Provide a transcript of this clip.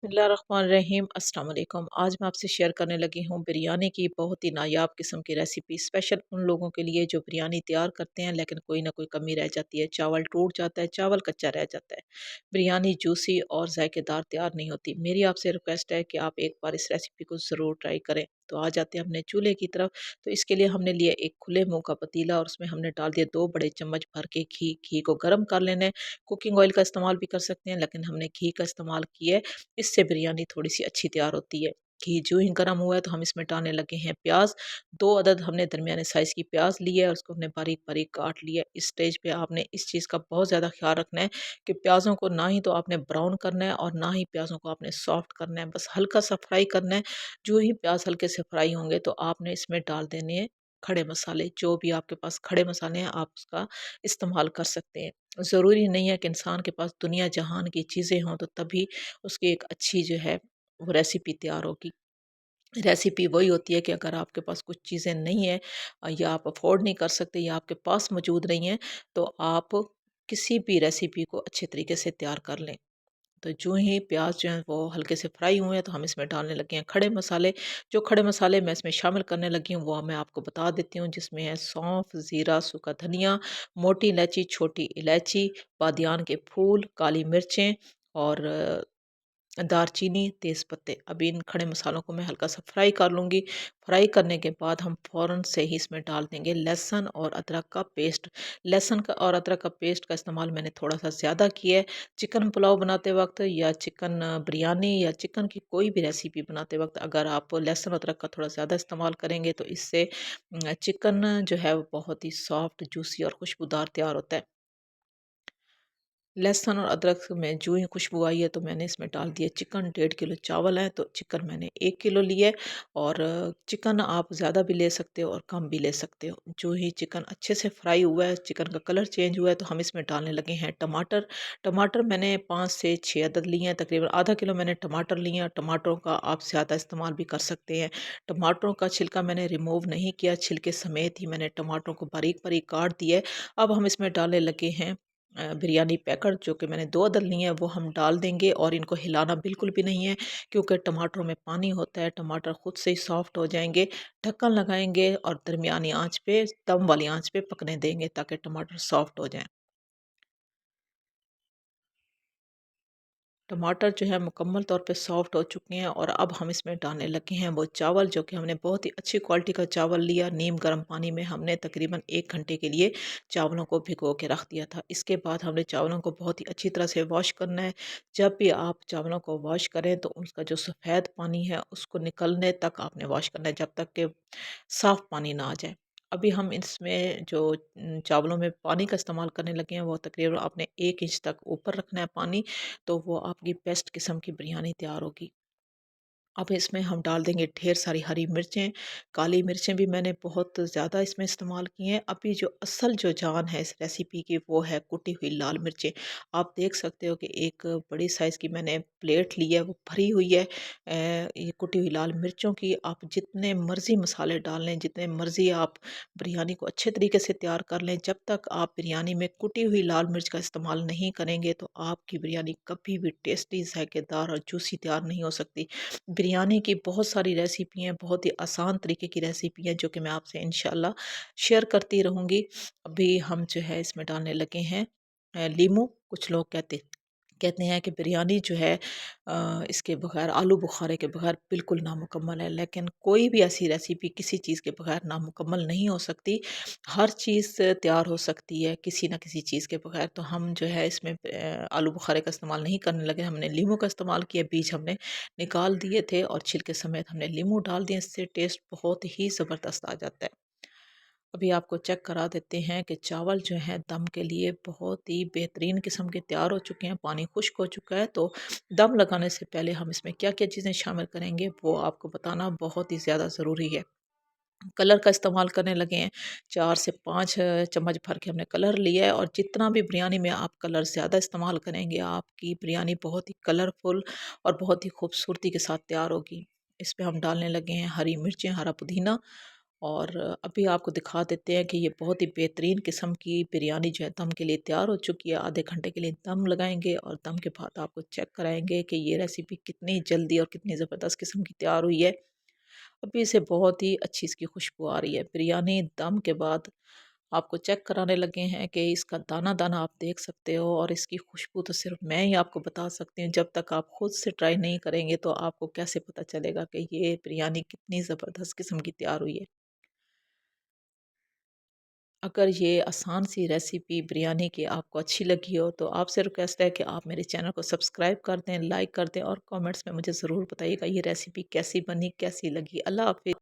बिस्मिल्लाहिर्रहमानिर्रहीम अस्सलाम वालेकुम। आज मैं आपसे शेयर करने लगी हूँ बिरयानी की बहुत ही नायाब किस्म की रेसिपी, स्पेशल उन लोगों के लिए जो बिरयानी तैयार करते हैं लेकिन कोई ना कोई कमी रह जाती है। चावल टूट जाता है, चावल कच्चा रह जाता है, बिरयानी जूसी और जायकेदार तैयार नहीं होती। मेरी आपसे रिक्वेस्ट है कि आप एक बार इस रेसिपी को ज़रूर ट्राई करें। तो आ जाते हैं अपने चूल्हे की तरफ। तो इसके लिए हमने लिया एक खुले मुंह का पतीला और उसमें हमने डाल दिया 2 बड़े चम्मच भर के घी। घी को गर्म कर लेना है। कुकिंग ऑयल का इस्तेमाल भी कर सकते हैं लेकिन हमने घी का इस्तेमाल किया है, इससे बिरयानी थोड़ी-सी अच्छी तैयार होती है। घी जो ही गरम हुआ है तो हम इसमें डालने लगे हैं प्याज़। 2 अदद हमने दरमियाने साइज़ की प्याज़ ली है और उसको हमने बारीक-बारीक काट लिया है। इस स्टेज पे आपने इस चीज़ का बहुत ज़्यादा ख़्याल रखना है कि प्याज़ों को ना ही तो आपने ब्राउन करना है और ना ही प्याज़ों को आपने सॉफ्ट करना है, बस हल्का-सा फ्राई करना है। जो ही प्याज़ हल्के से फ्राई होंगे तो आपने इसमें डाल देने हैं खड़े मसाले। जो भी आपके पास खड़े मसाले हैं आप उसका इस्तेमाल कर सकते हैं। ज़रूरी नहीं है कि इंसान के पास दुनिया जहान की चीज़ें हों तो तभी उसकी एक अच्छी जो है वो रेसिपी तैयार होगी। रेसिपी वही होती है कि अगर आपके पास कुछ चीज़ें नहीं है या आप अफ़ोर्ड नहीं कर सकते या आपके पास मौजूद नहीं है तो आप किसी भी रेसिपी को अच्छे तरीके से तैयार कर लें। तो जो ही प्याज़ जो हैं वो हल्के से फ्राई हुए हैं तो हम इसमें डालने लगे हैं खड़े मसाले। जो खड़े मसाले मैं इसमें शामिल करने लगी हूँ वो मैं आपको बता देती हूँ, जिसमें है सौंफ, ज़ीरा, सूखा धनिया, मोटी इलायची, छोटी इलायची, बादियान के फूल, काली मिर्चें और दालचीनी, तेज़ पत्ते। अब इन खड़े मसालों को मैं हल्का-सा फ्राई कर लूँगी। फ्राई करने के बाद हम फ़ौरन से ही इसमें डाल देंगे लहसुन और अदरक का पेस्ट। लहसुन का और अदरक का पेस्ट का इस्तेमाल मैंने थोड़ा-सा ज़्यादा किया है। चिकन पुलाव बनाते वक़्त या चिकन बिरयानी या चिकन की कोई भी रेसिपी बनाते वक़्त अगर आप लहसुन अदरक का थोड़ा ज़्यादा इस्तेमाल करेंगे तो इससे चिकन जो है वो बहुत ही सॉफ्ट, जूसी और खुशबूदार तैयार होता है। लहसुन और अदरक में जो ही खुशबू आई है तो मैंने इसमें डाल दिया चिकन। 1.5 किलो चावल है तो चिकन मैंने 1 किलो लिया है और चिकन आप ज़्यादा भी ले सकते हो और कम भी ले सकते हो। जो ही चिकन अच्छे से फ्राई हुआ है, चिकन का कलर चेंज हुआ है तो हम इसमें डालने लगे हैं टमाटर। टमाटर मैंने 5 से 6 अदद लिए हैं, तकरीबन आधा किलो मैंने टमाटर लिए हैं। टमाटरों का आप ज़्यादा इस्तेमाल भी कर सकते हैं। टमाटरों का छिलका मैंने रिमूव नहीं किया, छिलके समेत ही मैंने टमाटरों को बारीक-बारीक काट दिया है। अब हम इसमें डालने लगे हैं बिरयानी पैकेट जो कि मैंने 2 अदद लिए हैं वो हम डाल देंगे और इनको हिलाना बिल्कुल भी नहीं है क्योंकि टमाटरों में पानी होता है, टमाटर खुद से ही सॉफ्ट हो जाएँगे। ढक्कन लगाएँगे और दरमियानी आँच पे, दम वाली आँच पे पकने देंगे ताकि टमाटर सॉफ्ट हो जाएँ। टमाटर जो है मुकम्मल तौर पे सॉफ्ट हो चुके हैं और अब हम इसमें डालने लगे हैं वो चावल जो कि हमने बहुत ही अच्छी क्वालिटी का चावल लिया। नीम गर्म पानी में हमने तकरीबन 1 घंटे के लिए चावलों को भिगो के रख दिया था। इसके बाद हमने चावलों को बहुत ही अच्छी तरह से वॉश करना है। जब भी आप चावलों को वॉश करें तो उसका जो सफ़ेद पानी है उसको निकलने तक आपने वॉश करना है, जब तक कि साफ़ पानी ना आ जाए। अभी हम इसमें जो चावलों में पानी का इस्तेमाल करने लगे हैं वो तकरीबन आपने 1 इंच तक ऊपर रखना है पानी, तो वो आपकी बेस्ट किस्म की बिरयानी तैयार होगी। अब इसमें हम डाल देंगे ढेर सारी हरी मिर्चें, काली मिर्चें भी मैंने बहुत ज़्यादा इसमें इस्तेमाल की हैं। अभी जो असल जो जान है इस रेसिपी की वो है कुटी हुई लाल मिर्चें। आप देख सकते हो कि एक बड़ी साइज़ की मैंने प्लेट ली है, वो भरी हुई है ये कुटी हुई लाल मिर्चों की। आप जितने मर्ज़ी मसाले डाल लें, जितने मर्ज़ी आप बिरयानी को अच्छे तरीके से तैयार कर लें, जब तक आप बिरयानी में कुटी हुई लाल मिर्च का इस्तेमाल नहीं करेंगे तो आपकी बिरयानी कभी भी टेस्टी, जायकेदार और जूसी तैयार नहीं हो सकती। बिरयानी की बहुत सारी रेसिपी हैं, बहुत ही आसान तरीके की रेसिपी हैं जो कि मैं आपसे इंशाल्लाह शेयर करती रहूँगी। अभी हम जो है इसमें डालने लगे हैं लीमू। कुछ लोग कहते हैं कि बिरयानी जो है इसके बगैर आलू बुखारे के बगैर बिल्कुल नामुकम्मल है, लेकिन कोई भी ऐसी रेसिपी किसी चीज़ के बगैर नामुकम्मल नहीं हो सकती। हर चीज़ तैयार हो सकती है किसी न किसी चीज़ के बगैर। तो हम जो है इसमें आलू बुखारे का इस्तेमाल नहीं करने लगे, हमने लीमू का इस्तेमाल किया। बीज हमने निकाल दिए थे और छिलके समेत हमने नींबू डाल दिए, इससे टेस्ट बहुत ही ज़बरदस्त आ जाता है। अभी आपको चेक करा देते हैं कि चावल जो हैं दम के लिए बहुत ही बेहतरीन किस्म के तैयार हो चुके हैं, पानी खुश्क हो चुका है। तो दम लगाने से पहले हम इसमें क्या-क्या चीज़ें शामिल करेंगे वो आपको बताना बहुत ही ज़्यादा ज़रूरी है। कलर का इस्तेमाल करने लगे हैं, 4 से 5 चम्मच भर के हमने कलर लिया है और जितना भी बिरयानी में आप कलर ज़्यादा इस्तेमाल करेंगे, आपकी बिरयानी बहुत ही कलरफुल और बहुत ही खूबसूरती के साथ तैयार होगी। इसमें हम डालने लगे हैं हरी मिर्चें, हरा पुदीना और अभी आपको दिखा देते हैं कि ये बहुत ही बेहतरीन किस्म की बिरयानी जो है दम के लिए तैयार हो चुकी है। आधे घंटे के लिए दम लगाएँगे और दम के बाद आपको चेक कराएँगे कि ये रेसिपी कितनी जल्दी और कितनी ज़बरदस्त किस्म की तैयार हुई है। अभी से बहुत ही अच्छी इसकी खुशबू आ रही है। बिरयानी दम के बाद आपको चेक कराने लगे हैं कि इसका दाना-दाना आप देख सकते हो और इसकी खुशबू तो सिर्फ़ मैं ही आपको बता सकती हूँ। जब तक आप खुद से ट्राई नहीं करेंगे तो आपको कैसे पता चलेगा कि ये बिरयानी कितनी ज़बरदस्त किस्म की तैयार हुई है। अगर ये आसान सी रेसिपी बिरयानी की आपको अच्छी लगी हो तो आपसे रिक्वेस्ट है कि आप मेरे चैनल को सब्सक्राइब कर दें, लाइक कर दें और कमेंट्स में मुझे ज़रूर बताइएगा ये रेसिपी कैसी बनी, कैसी लगी। अल्लाह हाफ़िज़।